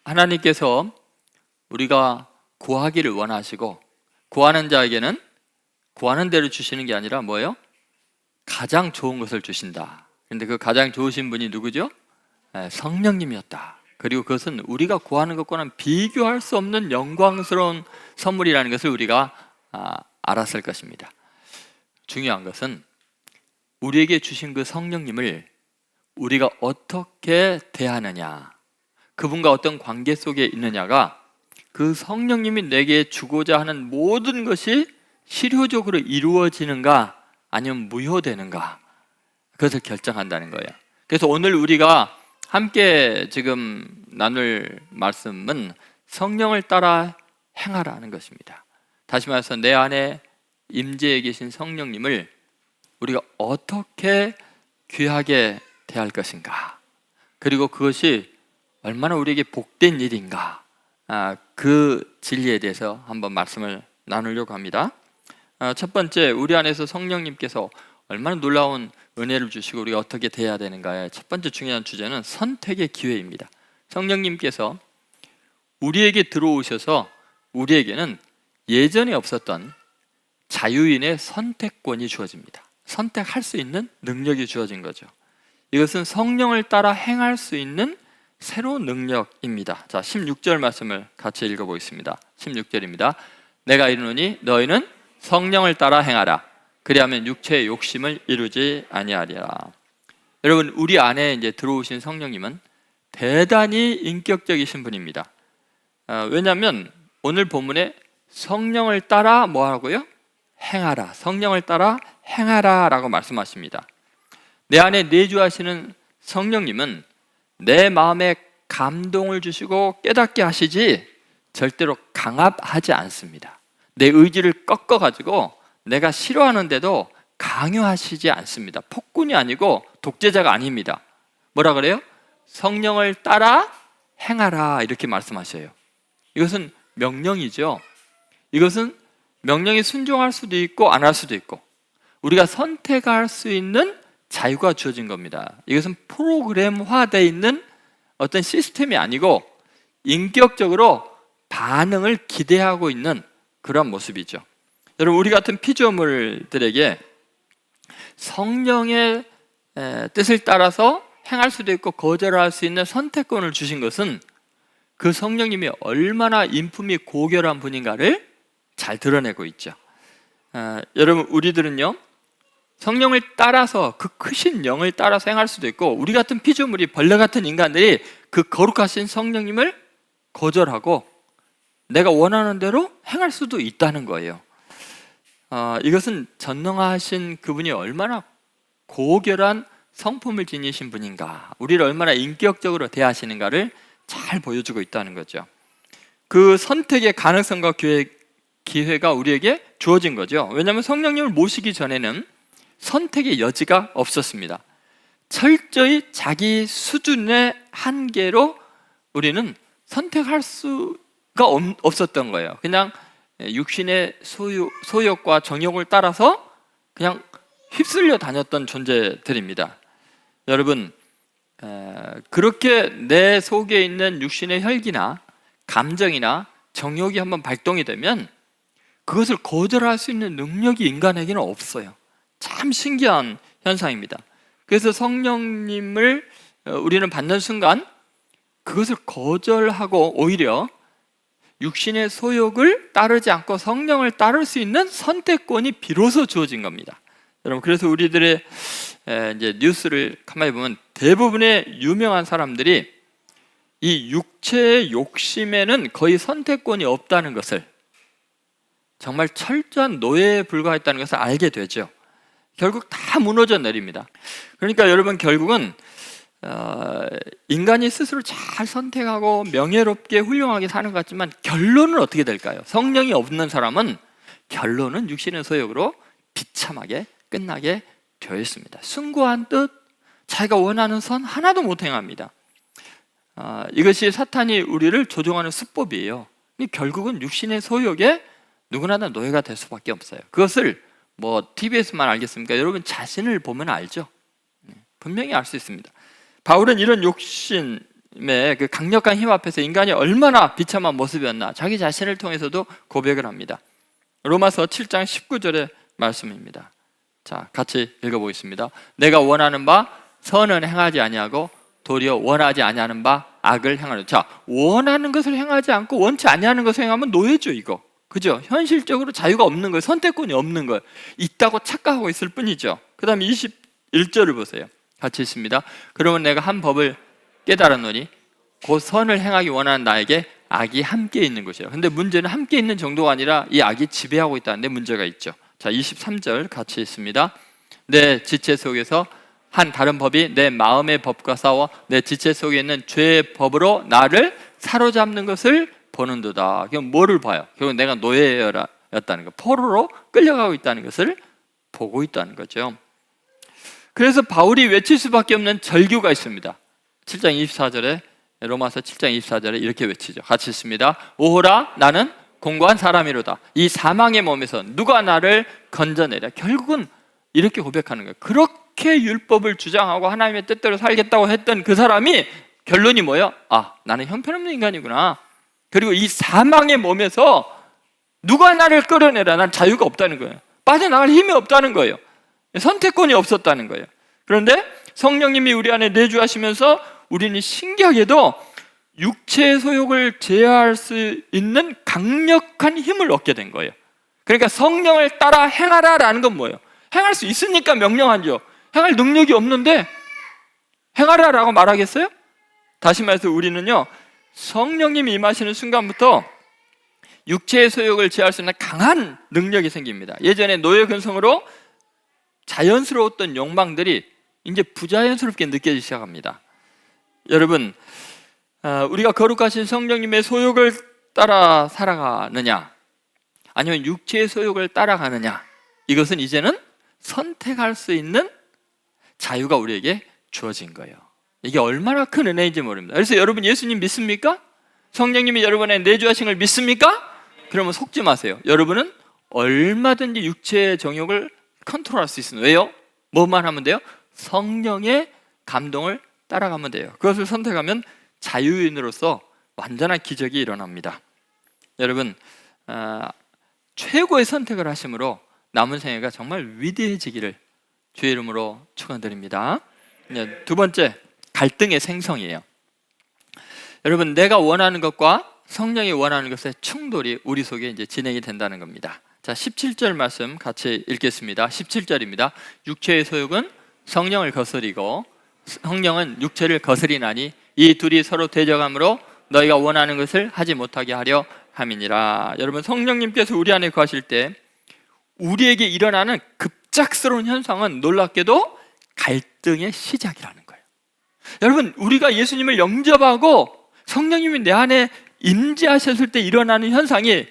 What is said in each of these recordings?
하나님께서 우리가 구하기를 원하시고 구하는 자에게는 구하는 대로 주시는 게 아니라 뭐예요? 가장 좋은 것을 주신다. 그런데 그 가장 좋으신 분이 누구죠? 성령님이었다. 그리고 그것은 우리가 구하는 것과는 비교할 수 없는 영광스러운 선물이라는 것을 우리가 알았을 것입니다. 중요한 것은 우리에게 주신 그 성령님을 우리가 어떻게 대하느냐, 그분과 어떤 관계 속에 있느냐가 그 성령님이 내게 주고자 하는 모든 것이 실효적으로 이루어지는가 아니면 무효되는가, 그것을 결정한다는 거예요. 그래서 오늘 우리가 함께 지금 나눌 말씀은 성령을 따라 행하라는 것입니다. 다시 말해서 내 안에 임재해 계신 성령님을 우리가 어떻게 귀하게 대할 것인가, 그리고 그것이 얼마나 우리에게 복된 일인가, 그 진리에 대해서 한번 말씀을 나누려고 합니다. 첫 번째, 우리 안에서 성령님께서 얼마나 놀라운 은혜를 주시고 우리가 어떻게 대해야 되는가의 첫 번째 중요한 주제는 선택의 기회입니다. 성령님께서 우리에게 들어오셔서 우리에게는 예전에 없었던 자유인의 선택권이 주어집니다. 선택할 수 있는 능력이 주어진 거죠. 이것은 성령을 따라 행할 수 있는 새로운 능력입니다. 자, 16절 말씀을 같이 읽어보겠습니다. 16절입니다. 내가 이르노니 너희는 성령을 따라 행하라. 그리하면 육체의 욕심을 이루지 아니하리라. 여러분, 우리 안에 이제 들어오신 성령님은 대단히 인격적이신 분입니다. 왜냐하면 오늘 본문에 성령을 따라 뭐 하고요? 행하라. 성령을 따라 행하라 라고 말씀하십니다. 내 안에 내주하시는 성령님은 내 마음에 감동을 주시고 깨닫게 하시지 절대로 강압하지 않습니다. 내 의지를 꺾어가지고 내가 싫어하는데도 강요하시지 않습니다. 폭군이 아니고 독재자가 아닙니다. 뭐라 그래요? 성령을 따라 행하라 이렇게 말씀하셔요. 이것은 명령이죠. 이것은 명령에 순종할 수도 있고 안 할 수도 있고 우리가 선택할 수 있는 자유가 주어진 겁니다. 이것은 프로그램화되어 있는 어떤 시스템이 아니고 인격적으로 반응을 기대하고 있는 그런 모습이죠. 여러분, 우리 같은 피조물들에게 성령의 뜻을 따라서 행할 수도 있고 거절할 수 있는 선택권을 주신 것은 그 성령님이 얼마나 인품이 고결한 분인가를 잘 드러내고 있죠. 여러분, 우리들은요 성령을 따라서 그 크신 영을 따라서 행할 수도 있고 우리 같은 피조물이 벌레 같은 인간들이 그 거룩하신 성령님을 거절하고 내가 원하는 대로 행할 수도 있다는 거예요. 이것은 전능하신 그분이 얼마나 고결한 성품을 지니신 분인가, 우리를 얼마나 인격적으로 대하시는가를 잘 보여주고 있다는 거죠. 그 선택의 가능성과 기회가 우리에게 주어진 거죠. 왜냐하면 성령님을 모시기 전에는 선택의 여지가 없었습니다. 철저히 자기 수준의 한계로 우리는 선택할 수가 없었던 거예요. 그냥 육신의 소욕과 정욕을 따라서 그냥 휩쓸려 다녔던 존재들입니다. 여러분, 그렇게 내 속에 있는 육신의 혈기나 감정이나 정욕이 한번 발동이 되면 그것을 거절할 수 있는 능력이 인간에게는 없어요. 참 신기한 현상입니다. 그래서 성령님을 우리는 받는 순간 그것을 거절하고 오히려 육신의 소욕을 따르지 않고 성령을 따를 수 있는 선택권이 비로소 주어진 겁니다. 여러분, 그래서 우리들의 이제 뉴스를 가만히 보면 대부분의 유명한 사람들이 이 육체의 욕심에는 거의 선택권이 없다는 것을, 정말 철저한 노예에 불과했다는 것을 알게 되죠. 결국 다 무너져 내립니다. 그러니까 여러분, 결국은 인간이 스스로 잘 선택하고 명예롭게 훌륭하게 사는 것 같지만 결론은 어떻게 될까요? 성령이 없는 사람은 결론은 육신의 소욕으로 비참하게 끝나게 되어 있습니다. 숭고한 뜻, 자기가 원하는 선 하나도 못 행합니다. 이것이 사탄이 우리를 조종하는 수법이에요. 결국은 육신의 소욕에 누구나 다 노예가 될 수밖에 없어요. 그것을 뭐 TV에서만 알겠습니까? 여러분 자신을 보면 알죠. 분명히 알 수 있습니다. 바울은 이런 욕심, 그 강력한 힘 앞에서 인간이 얼마나 비참한 모습이었나 자기 자신을 통해서도 고백을 합니다. 로마서 7장 19절의 말씀입니다. 자, 같이 읽어보겠습니다. 내가 원하는 바 선은 행하지 아니하고 도리어 원하지 아니하는 바 악을 행하는. 자, 원하는 것을 행하지 않고 원치 아니하는 것을 행하면 노예죠, 이거. 그죠? 현실적으로 자유가 없는 거예요. 선택권이 없는 거예요. 있다고 착각하고 있을 뿐이죠. 그 다음에 21절을 보세요. 같이 있습니다. 그러면 내가 한 법을 깨달았노니 곧 선을 행하기 원하는 나에게 악이 함께 있는 것이에요. 근데 문제는 함께 있는 정도가 아니라 이 악이 지배하고 있다는 데 문제가 있죠. 자, 23절 같이 있습니다. 내 지체 속에서 한 다른 법이 내 마음의 법과 싸워 내 지체 속에 있는 죄의 법으로 나를 사로잡는 것을 보는도다. 그럼 뭐를 봐요? 결국 내가 노예였다는 거, 포로로 끌려가고 있다는 것을 보고 있다는 거죠. 그래서 바울이 외칠 수밖에 없는 절규가 있습니다. 7장 24절에, 로마서 7장 24절에 이렇게 외치죠. 같이 있습니다. 오호라 나는 공고한 사람이로다. 이 사망의 몸에서 누가 나를 건져내랴. 결국은 이렇게 고백하는 거예요. 그렇게 율법을 주장하고 하나님의 뜻대로 살겠다고 했던 그 사람이 결론이 뭐예요? 아, 나는 형편없는 인간이구나. 그리고 이 사망의 몸에서 누가 나를 끌어내라. 난 자유가 없다는 거예요. 빠져나갈 힘이 없다는 거예요. 선택권이 없었다는 거예요. 그런데 성령님이 우리 안에 내주하시면서 우리는 신기하게도 육체의 소욕을 제어할 수 있는 강력한 힘을 얻게 된 거예요. 그러니까 성령을 따라 행하라라는 건 뭐예요? 행할 수 있으니까 명령하죠. 행할 능력이 없는데 행하라라고 말하겠어요? 다시 말해서 우리는요, 성령님이 임하시는 순간부터 육체의 소욕을 제어할 수 있는 강한 능력이 생깁니다. 예전에 노예 근성으로 자연스러웠던 욕망들이 이제 부자연스럽게 느껴지기 시작합니다. 여러분, 우리가 거룩하신 성령님의 소욕을 따라 살아가느냐 아니면 육체의 소욕을 따라가느냐, 이것은 이제는 선택할 수 있는 자유가 우리에게 주어진 거예요. 이게 얼마나 큰 은혜인지 모릅니다. 그래서 여러분 예수님 믿습니까? 성령님이 여러분의 내주하신 걸 믿습니까? 그러면 속지 마세요. 여러분은 얼마든지 육체의 정욕을 컨트롤할 수 있습니다. 왜요? 뭐만 하면 돼요? 성령의 감동을 따라가면 돼요. 그것을 선택하면 자유인으로서 완전한 기적이 일어납니다. 여러분, 최고의 선택을 하심으로 남은 생애가 정말 위대해지기를 주의 이름으로 축원드립니다. 두 번째, 갈등의 생성이에요. 여러분, 내가 원하는 것과 성령이 원하는 것의 충돌이 우리 속에 이제 진행이 된다는 겁니다. 자, 17절 말씀 같이 읽겠습니다. 17절입니다. 육체의 소욕은 성령을 거스리고 성령은 육체를 거스리나니 이 둘이 서로 대적함으로 너희가 원하는 것을 하지 못하게 하려 함이니라. 여러분, 성령님께서 우리 안에 거하실 때 우리에게 일어나는 급작스러운 현상은 놀랍게도 갈등의 시작이라는 거예요. 여러분, 우리가 예수님을 영접하고 성령님이 내 안에 임재하셨을 때 일어나는 현상이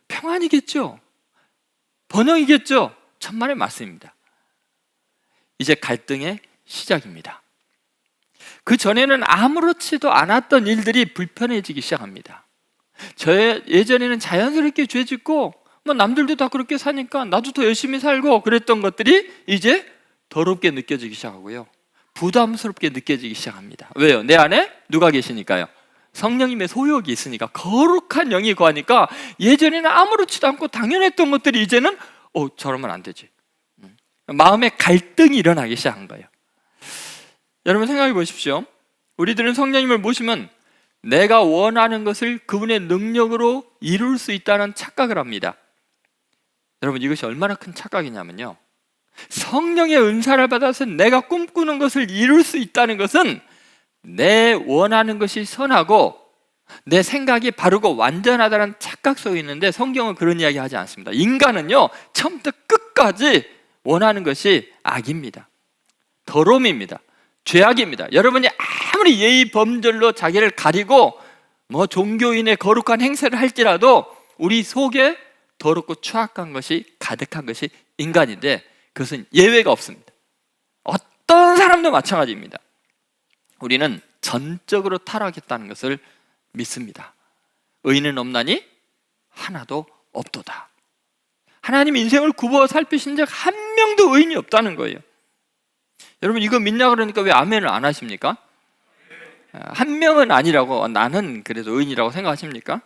평안이겠죠? 번영이겠죠? 천만의 말씀입니다. 이제 갈등의 시작입니다. 그 전에는 아무렇지도 않았던 일들이 불편해지기 시작합니다. 예전에는 자연스럽게 죄 짓고 남들도 다 그렇게 사니까 나도 더 열심히 살고 그랬던 것들이 이제 더럽게 느껴지기 시작하고요, 부담스럽게 느껴지기 시작합니다. 왜요? 내 안에 누가 계시니까요? 성령님의 소욕이 있으니까, 거룩한 영이 거하니까 예전에는 아무렇지도 않고 당연했던 것들이 이제는 저러면 안 되지. 마음의 갈등이 일어나기 시작한 거예요. 여러분 생각해 보십시오. 우리들은 성령님을 모시면 내가 원하는 것을 그분의 능력으로 이룰 수 있다는 착각을 합니다. 여러분, 이것이 얼마나 큰 착각이냐면요, 성령의 은사를 받아서 내가 꿈꾸는 것을 이룰 수 있다는 것은 내 원하는 것이 선하고 내 생각이 바르고 완전하다는 착각 속에 있는데, 성경은 그런 이야기 하지 않습니다. 인간은요, 처음부터 끝까지 원하는 것이 악입니다. 더러움입니다. 죄악입니다. 여러분이 아무리 예의 범절로 자기를 가리고 종교인의 거룩한 행세를 할지라도 우리 속에 더럽고 추악한 것이 가득한 것이 인간인데, 그것은 예외가 없습니다. 어떤 사람도 마찬가지입니다. 우리는 전적으로 타락했다는 것을 믿습니다. 의인은 없나니 하나도 없도다. 하나님 인생을 굽어 살피신 적 한 명도 의인이 없다는 거예요. 여러분, 이거 믿냐 그러니까 왜 아멘을 안 하십니까? 한 명은 아니라고, 나는 그래도 의인이라고 생각하십니까?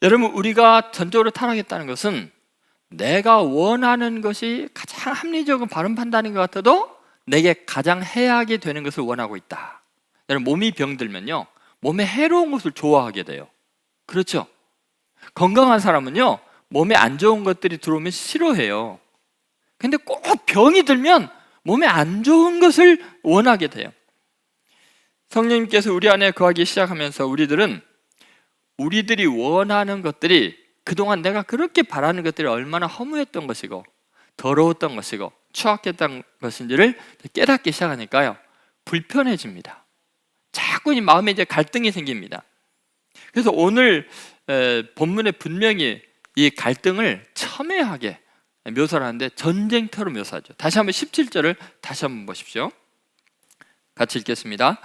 여러분, 우리가 전적으로 타락했다는 것은 내가 원하는 것이 가장 합리적이고 바른 판단인 것 같아도 내게 가장 해하게 되는 것을 원하고 있다. 여러분, 몸이 병들면요, 몸에 해로운 것을 좋아하게 돼요. 그렇죠? 건강한 사람은요, 몸에 안 좋은 것들이 들어오면 싫어해요. 근데 꼭 병이 들면 몸에 안 좋은 것을 원하게 돼요. 성령님께서 우리 안에 거하기 시작하면서 우리들이 원하는 것들이, 그동안 내가 그렇게 바라는 것들이 얼마나 허무했던 것이고 더러웠던 것이고 추악했던 것인지를 깨닫기 시작하니까요, 불편해집니다. 자꾸 이 마음에 이제 갈등이 생깁니다. 그래서 오늘 본문에 분명히 이 갈등을 첨예하게 묘사를 하는데 전쟁터로 묘사하죠. 다시 한번 17절을 다시 한번 보십시오. 같이 읽겠습니다.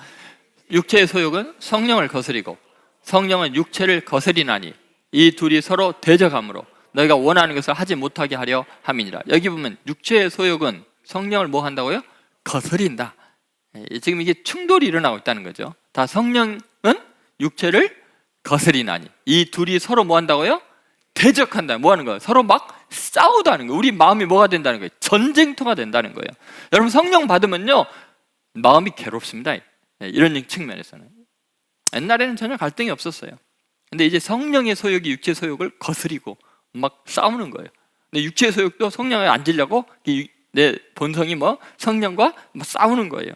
육체의 소욕은 성령을 거스리고 성령은 육체를 거스리나니 이 둘이 서로 대적함으로 너희가 원하는 것을 하지 못하게 하려 함이니라. 여기 보면 육체의 소욕은 성령을 뭐 한다고요? 거스린다. 지금 이게 충돌이 일어나고 있다는 거죠. 다 성령은 육체를 거스리나니, 이 둘이 서로 뭐 한다고요? 대적한다. 뭐 하는 거예요? 서로 막 싸우다는 거예요. 우리 마음이 뭐가 된다는 거예요? 전쟁터가 된다는 거예요. 여러분, 성령 받으면요, 마음이 괴롭습니다. 이런 측면에서는. 옛날에는 전혀 갈등이 없었어요. 근데 이제 성령의 소욕이 육체의 소욕을 거스리고 막 싸우는 거예요. 근데 육체의 소욕도 성령에 앉으려고 내 본성이 성령과 싸우는 거예요.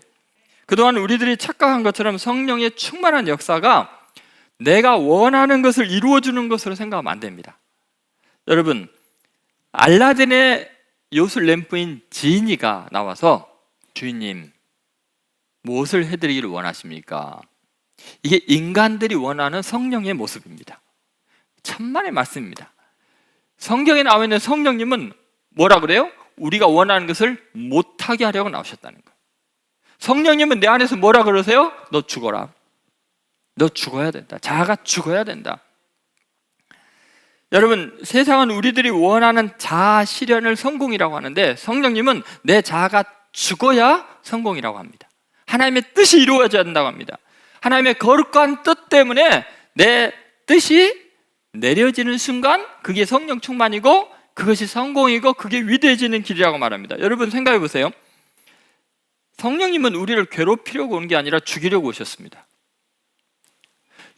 그동안 우리들이 착각한 것처럼 성령의 충만한 역사가 내가 원하는 것을 이루어주는 것으로 생각하면 안 됩니다. 여러분, 알라딘의 요술 램프인 지니가 나와서 주인님, 무엇을 해드리기를 원하십니까? 이게 인간들이 원하는 성령의 모습입니다. 천만의 말씀입니다. 성경에 나와 있는 성령님은 뭐라 그래요? 우리가 원하는 것을 못하게 하려고 나오셨다는 거예요. 성령님은 내 안에서 뭐라 그러세요? 너 죽어라. 너 죽어야 된다. 자아가 죽어야 된다. 여러분, 세상은 우리들이 원하는 자아 실현을 성공이라고 하는데 성령님은 내 자아가 죽어야 성공이라고 합니다. 하나님의 뜻이 이루어져야 된다고 합니다. 하나님의 거룩한 뜻 때문에 내 뜻이 내려지는 순간 그게 성령 충만이고 그것이 성공이고 그게 위대해지는 길이라고 말합니다. 여러분, 생각해 보세요. 성령님은 우리를 괴롭히려고 온 게 아니라 죽이려고 오셨습니다.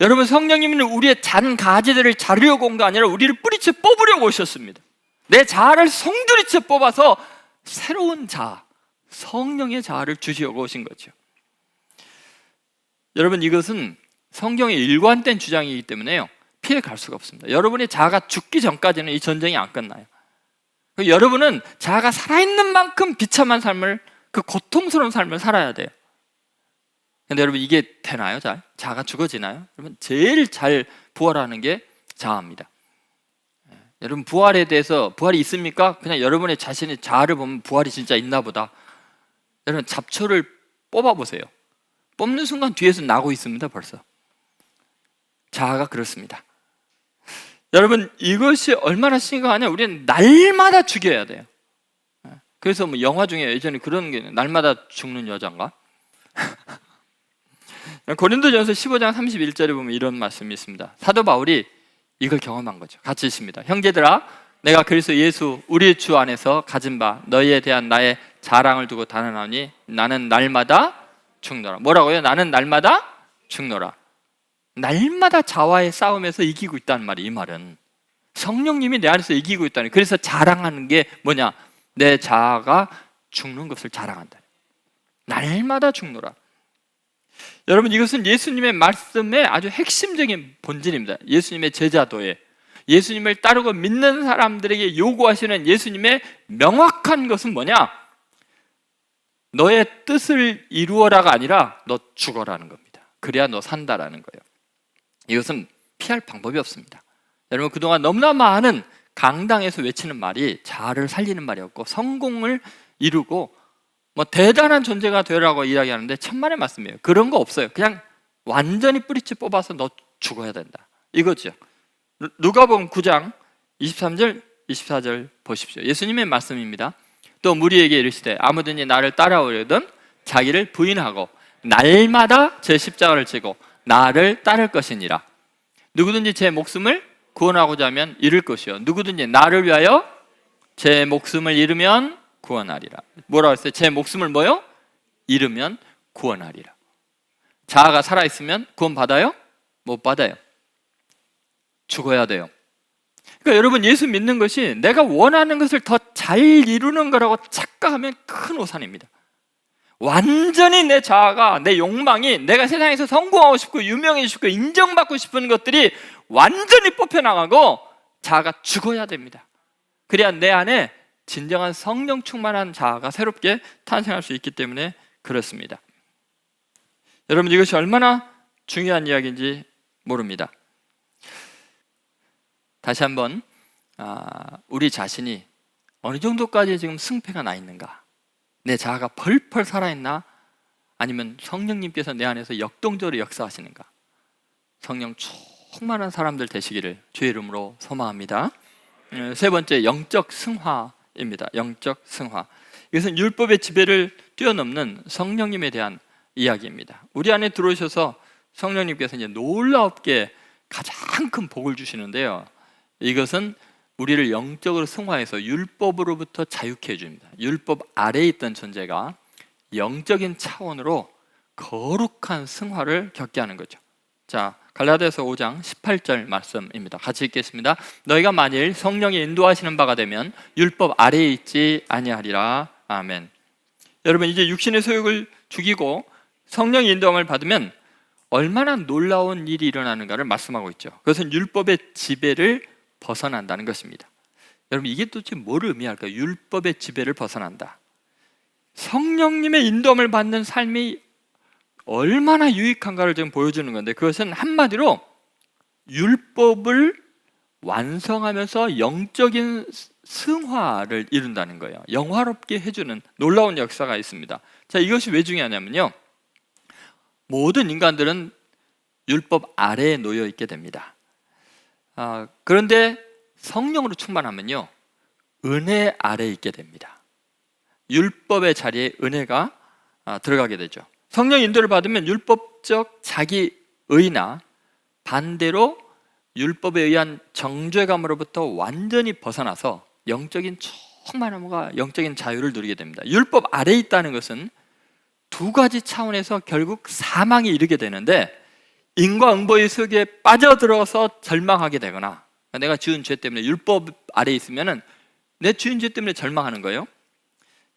여러분, 성령님은 우리의 잔 가지들을 자르려고 온 게 아니라 우리를 뿌리채 뽑으려고 오셨습니다. 내 자아를 송두리째 뽑아서 새로운 자아, 성령의 자아를 주시려고 오신 거죠. 여러분, 이것은 성경의 일관된 주장이기 때문에요, 피해 갈 수가 없습니다. 여러분의 자아가 죽기 전까지는 이 전쟁이 안 끝나요. 여러분은 자아가 살아있는 만큼 비참한 삶을, 그 고통스러운 삶을 살아야 돼요. 근데 여러분, 이게 되나요? 잘? 자아가 죽어지나요? 여러분, 제일 잘 부활하는 게 자아입니다. 여러분, 부활에 대해서, 부활이 있습니까? 그냥 여러분의 자신의 자아를 보면 부활이 진짜 있나 보다. 여러분, 잡초를 뽑아보세요. 뽑는 순간 뒤에서 나고 있습니다. 벌써. 자아가 그렇습니다. 여러분, 이것이 얼마나 심각하냐? 우리는 날마다 죽여야 돼요. 그래서 영화 중에 예전에 그런 게, 날마다 죽는 여자인가? 고린도전서 15장 31절에 보면 이런 말씀이 있습니다. 사도 바울이 이걸 경험한 거죠. 같이 있습니다. 형제들아, 내가 그리스도 예수 우리 주 안에서 가진 바 너희에 대한 나의 자랑을 두고 단언하니 나는 날마다 죽노라. 뭐라고요? 나는 날마다 죽노라. 날마다 자아의 싸움에서 이기고 있다는 말이, 이 말은 성령님이 내 안에서 이기고 있다는. 그래서 자랑하는 게 뭐냐? 내 자아가 죽는 것을 자랑한다. 날마다 죽노라. 여러분, 이것은 예수님의 말씀의 아주 핵심적인 본질입니다. 예수님의 제자도에, 예수님을 따르고 믿는 사람들에게 요구하시는 예수님의 명확한 것은 뭐냐? 너의 뜻을 이루어라가 아니라 너 죽어라는 겁니다. 그래야 너 산다라는 거예요. 이것은 피할 방법이 없습니다. 여러분, 그동안 너무나 많은 강당에서 외치는 말이 자아를 살리는 말이었고 성공을 이루고 대단한 존재가 되라고 이야기하는데 천만의 말씀이에요. 그런 거 없어요. 그냥 완전히 뿌리째 뽑아서 너 죽어야 된다, 이거죠. 누가복음 9장 23절 24절 보십시오. 예수님의 말씀입니다. 또 무리에게 이르시되 아무든지 나를 따라오려든 자기를 부인하고 날마다 제 십자가를 지고 나를 따를 것이니라. 누구든지 제 목숨을 구원하고자 하면 잃을 것이요 누구든지 나를 위하여 제 목숨을 잃으면 구원하리라. 뭐라고 했어요? 제 목숨을 뭐요? 잃으면 구원하리라. 자아가 살아있으면 구원 받아요? 못 받아요. 죽어야 돼요. 그러니까 여러분, 예수 믿는 것이 내가 원하는 것을 더 잘 이루는 거라고 착각하면 큰 오산입니다. 완전히 내 자아가, 내 욕망이 내가 세상에서 성공하고 싶고 유명해지고 싶고 인정받고 싶은 것들이 완전히 뽑혀나가고 자아가 죽어야 됩니다. 그래야 내 안에 진정한 성령 충만한 자아가 새롭게 탄생할 수 있기 때문에 그렇습니다. 여러분, 이것이 얼마나 중요한 이야기인지 모릅니다. 다시 한번 우리 자신이 어느 정도까지 지금 승패가 나 있는가, 내 자아가 펄펄 살아있나, 아니면 성령님께서 내 안에서 역동적으로 역사하시는가. 성령 충만한 사람들 되시기를 주의 이름으로 소망합니다. 세 번째, 영적 승화입니다. 영적 승화. 이것은 율법의 지배를 뛰어넘는 성령님에 대한 이야기입니다. 우리 안에 들어오셔서 성령님께서 이제 놀랍게 가장 큰 복을 주시는데요, 이것은 우리를 영적으로 승화해서 율법으로부터 자유케 해줍니다. 율법 아래에 있던 존재가 영적인 차원으로 거룩한 승화를 겪게 하는 거죠. 자, 갈라디아서 5장 18절 말씀입니다. 같이 읽겠습니다. 너희가 만일 성령이 인도하시는 바가 되면 율법 아래에 있지 아니하리라. 아멘. 여러분, 이제 육신의 소욕을 죽이고 성령의 인도함을 받으면 얼마나 놀라운 일이 일어나는가를 말씀하고 있죠. 그것은 율법의 지배를 벗어난다는 것입니다. 여러분, 이게 도대체 뭘 의미할까요? 율법의 지배를 벗어난다. 성령님의 인도함을 받는 삶이 얼마나 유익한가를 지금 보여주는 건데, 그것은 한마디로 율법을 완성하면서 영적인 승화를 이룬다는 거예요. 영화롭게 해주는 놀라운 역사가 있습니다. 자, 이것이 왜 중요하냐면요, 모든 인간들은 율법 아래에 놓여 있게 됩니다. 그런데 성령으로 충만하면요, 은혜 아래에 있게 됩니다. 율법의 자리에 은혜가 들어가게 되죠. 성령 인도를 받으면 율법적 자기의나 반대로 율법에 의한 정죄감으로부터 완전히 벗어나서 영적인 충만함과 영적인 자유를 누리게 됩니다. 율법 아래에 있다는 것은 두 가지 차원에서 결국 사망에 이르게 되는데, 인과응보의 속에 빠져들어서 절망하게 되거나, 내가 지은 죄 때문에 율법 아래에 있으면 내 지은 죄 때문에 절망하는 거예요.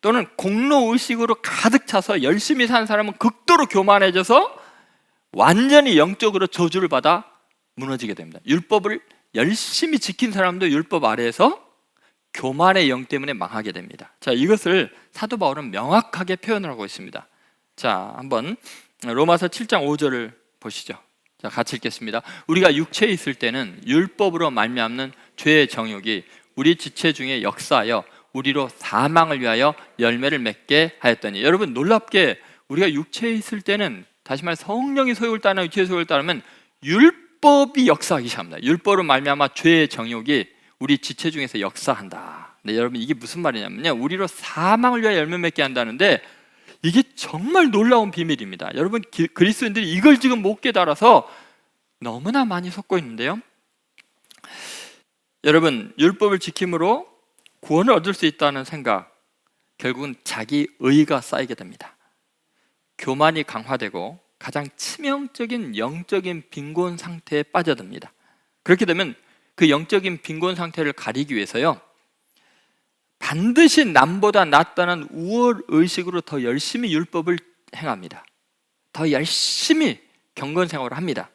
또는 공로의식으로 가득 차서 열심히 사는 사람은 극도로 교만해져서 완전히 영적으로 저주를 받아 무너지게 됩니다. 율법을 열심히 지킨 사람도 율법 아래에서 교만의 영 때문에 망하게 됩니다. 자, 이것을 사도 바울은 명확하게 표현을 하고 있습니다. 자, 한번 로마서 7장 5절을 보시죠. 자, 같이 읽겠습니다. 우리가 육체에 있을 때는 율법으로 말미암는 죄의 정욕이 우리 지체 중에 역사하여 우리로 사망을 위하여 열매를 맺게 하였더니. 여러분, 놀랍게 우리가 육체에 있을 때는, 다시 말해 성령이 소욕을 따르는 육체의 소욕을 따르면 율법이 역사하기 시작합니다. 율법으로 말미암아 죄의 정욕이 우리 지체 중에서 역사한다. 네, 여러분, 이게 무슨 말이냐면요, 우리로 사망을 위하여 열매 맺게 한다는데, 이게 정말 놀라운 비밀입니다. 여러분, 그리스도인들이 이걸 지금 못 깨달아서 너무나 많이 속고 있는데요, 여러분, 율법을 지킴으로 구원을 얻을 수 있다는 생각, 결국은 자기 의가 쌓이게 됩니다. 교만이 강화되고 가장 치명적인 영적인 빈곤 상태에 빠져듭니다. 그렇게 되면 그 영적인 빈곤 상태를 가리기 위해서요, 반드시 남보다 낫다는 우월의식으로 더 열심히 율법을 행합니다. 더 열심히 경건생활을 합니다.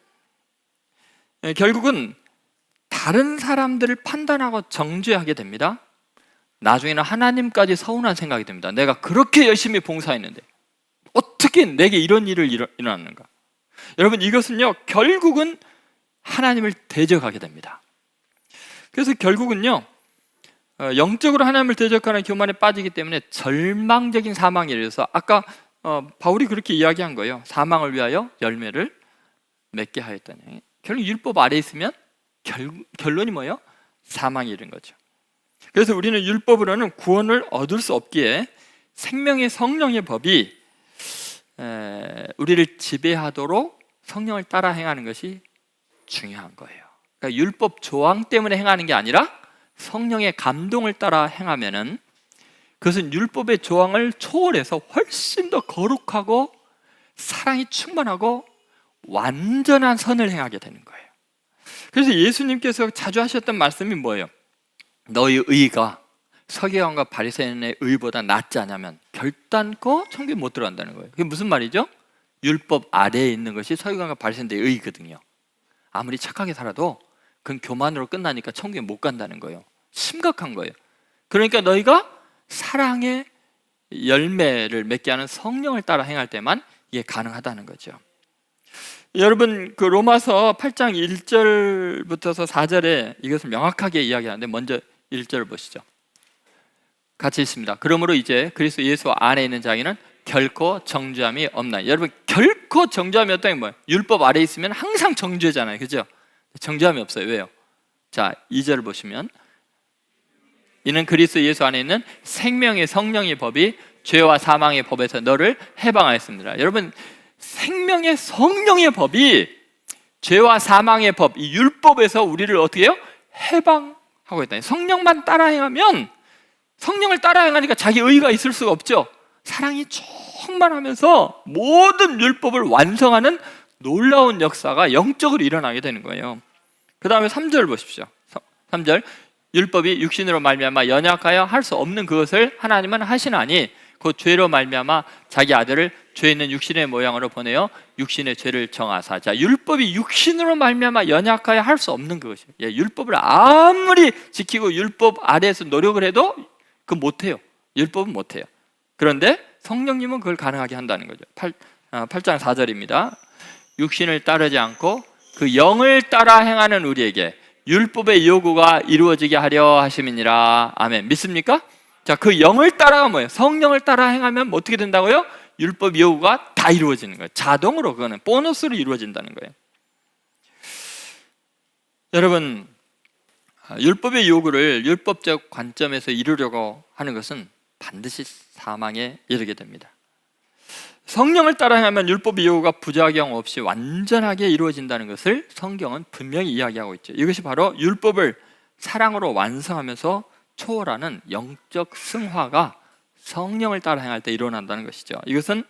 결국은 다른 사람들을 판단하고 정죄하게 됩니다. 나중에는 하나님까지 서운한 생각이 듭니다. 내가 그렇게 열심히 봉사했는데 어떻게 내게 이런 일을 일어났는가. 여러분, 이것은요, 결국은 하나님을 대적하게 됩니다. 그래서 결국은요, 영적으로 하나님을 대적하는 교만에 빠지기 때문에 절망적인 사망에 이르러서, 아까 바울이 그렇게 이야기한 거예요. 사망을 위하여 열매를 맺게 하였다니. 결국 율법 아래에 있으면 결론이 뭐예요? 사망에 이른 거죠. 그래서 우리는 율법으로는 구원을 얻을 수 없기에 생명의 성령의 법이 우리를 지배하도록 성령을 따라 행하는 것이 중요한 거예요. 그러니까 율법 조항 때문에 행하는 게 아니라 성령의 감동을 따라 행하면은 그것은 율법의 조항을 초월해서 훨씬 더 거룩하고 사랑이 충만하고 완전한 선을 행하게 되는 거예요. 그래서 예수님께서 자주 하셨던 말씀이 뭐예요? 너희 의가 서기관과 바리새인의 의보다 낫지 않으면 결단코 천국에 못 들어간다는 거예요. 그게 무슨 말이죠? 율법 아래에 있는 것이 서기관과 바리새인의 의거든요. 아무리 착하게 살아도 그건 교만으로 끝나니까 천국에 못 간다는 거예요. 심각한 거예요. 그러니까 너희가 사랑의 열매를 맺게 하는 성령을 따라 행할 때만 이게 가능하다는 거죠. 여러분, 그 로마서 8장 1절부터 4절에 이것을 명확하게 이야기하는데 먼저 1절 보시죠. 같이 있습니다. 그러므로 이제 그리스도 예수 안에 있는 자에게는 결코 정죄함이 없나니. 여러분, 결코 정죄함이 없다는 게 뭐예요? 율법 아래에 있으면 항상 정죄잖아요, 그죠? 정죄함이 없어요. 왜요? 자, 2절 보시면 이는 그리스도 예수 안에 있는 생명의 성령의 법이 죄와 사망의 법에서 너를 해방하였습니다. 여러분, 생명의 성령의 법이 죄와 사망의 법, 이 율법에서 우리를 어떻게 해요? 해방하고 있다. 성령만 따라 행하면, 성령을 따라 행하니까 자기 의가 있을 수가 없죠. 사랑이 충만하면서 모든 율법을 완성하는 놀라운 역사가 영적으로 일어나게 되는 거예요. 그 다음에 3절 보십시오. 3절, 율법이 육신으로 말미암아 연약하여 할 수 없는 그것을 하나님은 하시나니 그 죄로 말미암아 자기 아들을 죄 있는 육신의 모양으로 보내어 육신의 죄를 정하사. 자, 율법이 육신으로 말미암아 연약하여 할 수 없는 그것이에요. 예, 율법을 아무리 지키고 율법 아래에서 노력을 해도 그거 못해요. 율법은 못해요. 그런데 성령님은 그걸 가능하게 한다는 거죠. 8장 4절입니다. 육신을 따르지 않고 그 영을 따라 행하는 우리에게 율법의 요구가 이루어지게 하려 하심이니라. 아멘. 믿습니까? 자, 그 영을 따라가 뭐예요? 성령을 따라 행하면 어떻게 된다고요? 율법 요구가 다 이루어지는 거예요. 자동으로, 그거는 보너스로 이루어진다는 거예요. 여러분, 율법의 요구를 율법적 관점에서 이루려고 하는 것은 반드시 사망에 이르게 됩니다. 성령을 따라 행하면 율법의 요구가 부작용 없이 완전하게 이루어진다는 것을 성경은 분명히 이야기하고 있죠. 이것이 바로 율법을 사랑으로 완성하면서 초월하는 영적 승화가 성령을 따라 행할 때 일어난다는 것이죠. 이것은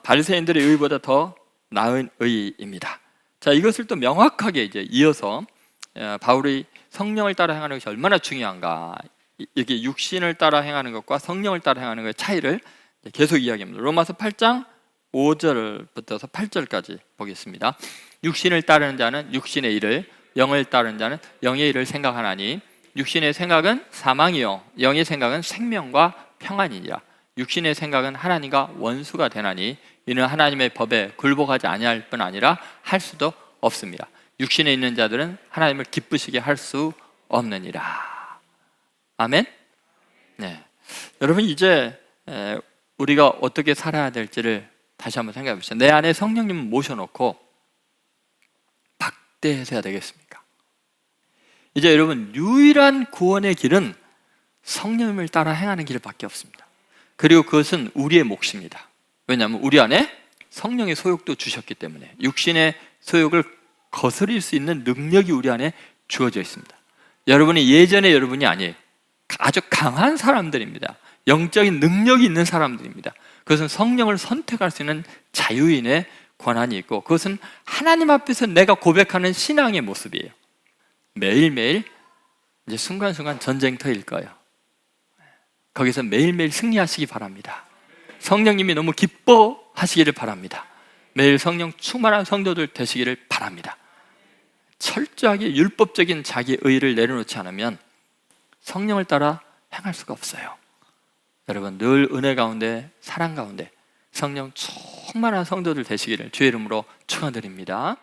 바리새인들의 의보다 더 나은 의입니다. 자, 이것을 또 명확하게 이제 이어서 바울이 성령을 따라 행하는 것이 얼마나 중요한가, 이게 육신을 따라 행하는 것과 성령을 따라 행하는 것의 차이를 계속 이야기합니다. 로마서 8장 5절부터 8절까지 보겠습니다. 육신을 따르는 자는 육신의 일을, 영을 따르는 자는 영의 일을 생각하나니 육신의 생각은 사망이요 영의 생각은 생명과 평안이니라. 육신의 생각은 하나님과 원수가 되나니 이는 하나님의 법에 굴복하지 아니할 뿐 아니라 할 수도 없습니다. 육신에 있는 자들은 하나님을 기쁘시게 할 수 없느니라. 아멘. 네, 여러분, 이제 우리가 어떻게 살아야 될지를 다시 한번 생각해 보시죠. 내 안에 성령님을 모셔놓고 박대해서 해야 되겠습니까? 이제 여러분, 유일한 구원의 길은 성령님을 따라 행하는 길밖에 없습니다. 그리고 그것은 우리의 몫입니다. 왜냐하면 우리 안에 성령의 소욕도 주셨기 때문에 육신의 소욕을 거스릴 수 있는 능력이 우리 안에 주어져 있습니다. 여러분이 예전의 여러분이 아니에요. 아주 강한 사람들입니다. 영적인 능력이 있는 사람들입니다. 그것은 성령을 선택할 수 있는 자유인의 권한이 있고, 그것은 하나님 앞에서 내가 고백하는 신앙의 모습이에요. 매일매일 이제 순간순간 전쟁터일 거예요. 거기서 매일매일 승리하시기 바랍니다. 성령님이 너무 기뻐하시기를 바랍니다. 매일 성령 충만한 성도들 되시기를 바랍니다. 철저하게 율법적인 자기 의를 내려놓지 않으면 성령을 따라 행할 수가 없어요. 여러분, 늘 은혜 가운데, 사랑 가운데 성령 충만한 성도들 되시기를 주의 이름으로 축원드립니다.